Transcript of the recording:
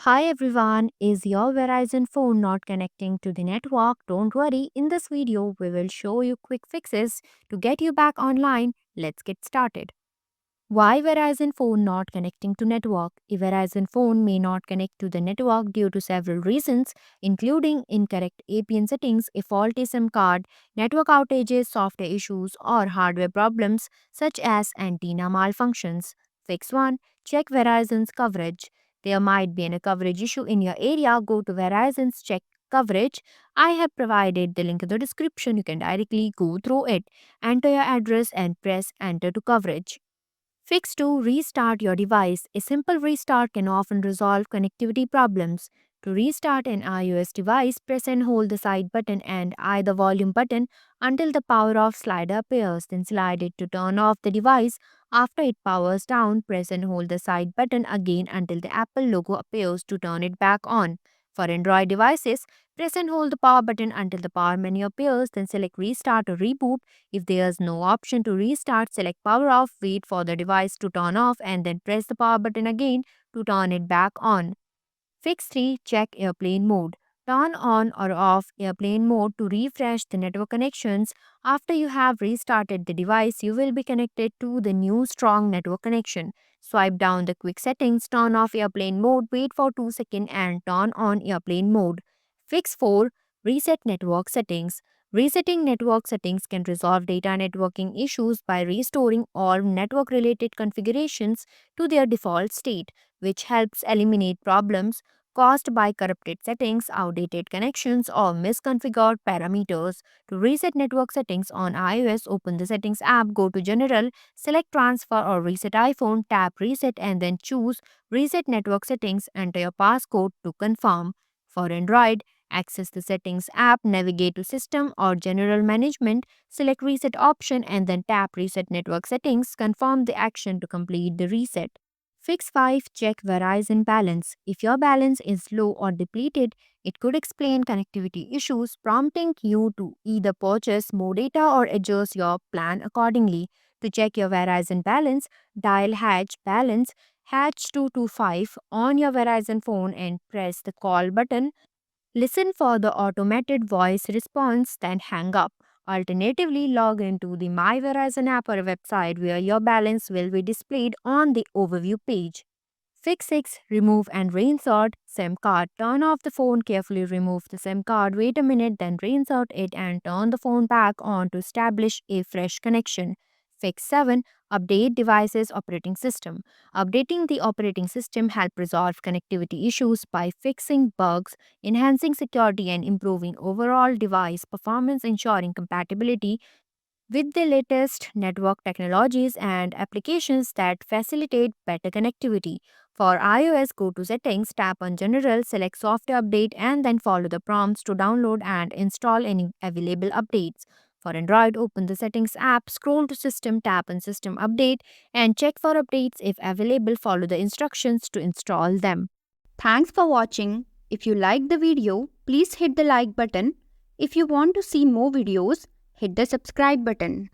Hi everyone, is your Verizon phone not connecting to the network? Don't worry, in this video we will show you quick fixes to get you back online. Let's get started. Why Verizon phone not connecting to network? A Verizon phone may not connect to the network due to several reasons, including incorrect APN settings, a faulty SIM card, network outages, software issues, or hardware problems such as antenna malfunctions. Fix 1. Check Verizon's coverage. There might be a coverage issue in your area. Go to Verizon's check coverage. I have provided the link in the description. You can directly go through it. Enter your address and press enter to coverage. Fix 2. Restart your device. A simple restart can often resolve connectivity problems. To restart an iOS device, press and hold the side button and either volume button until the power off slider appears. Then slide it to turn off the device. After it powers down, press and hold the side button again until the Apple logo appears to turn it back on. For Android devices, press and hold the power button until the power menu appears, then select restart or reboot. If there's no option to restart, select power off, wait for the device to turn off, and then press the power button again to turn it back on. Fix 3. Check airplane mode. Turn on or off airplane mode to refresh the network connections. After you have restarted the device, you will be connected to the new strong network connection. Swipe down the quick settings, turn off airplane mode, wait for 2 seconds and turn on airplane mode. Fix 4. Reset network settings. Resetting network settings can resolve data networking issues by restoring all network related configurations to their default state, which helps eliminate problems caused by corrupted settings, outdated connections, or misconfigured parameters. To reset network settings on iOS, open the Settings app, go to General, select Transfer or Reset iPhone, tap Reset, and then choose Reset Network Settings. Enter your passcode to confirm. For Android, access the Settings app, navigate to System or General Management, select Reset option, and then tap Reset Network Settings. Confirm the action to complete the reset. Fix 5. Check Verizon balance. If your balance is low or depleted, it could explain connectivity issues, prompting you to either purchase more data or adjust your plan accordingly. To check your Verizon balance, dial Hatch Balance Hatch 225 on your Verizon phone and press the call button. Listen for the automated voice response, then hang up. Alternatively, log into the My Verizon app or website where your balance will be displayed on the overview page. Fix 6. Remove and reinsert SIM card. Turn off the phone, carefully remove the SIM card, wait a minute, then reinsert it and turn the phone back on to establish a fresh connection. Fix 7. Update device's operating system. Updating the operating system helps resolve connectivity issues by fixing bugs, enhancing security, and improving overall device performance, ensuring compatibility with the latest network technologies and applications that facilitate better connectivity. For iOS, go to Settings, tap on General, select Software Update, and then follow the prompts to download and install any available updates. For Android, open the Settings app, scroll to System, tap on System Update, and check for updates if available. Follow the instructions to install them. Thanks for watching. If you liked the video, please hit the like button. If you want to see more videos, hit the subscribe button.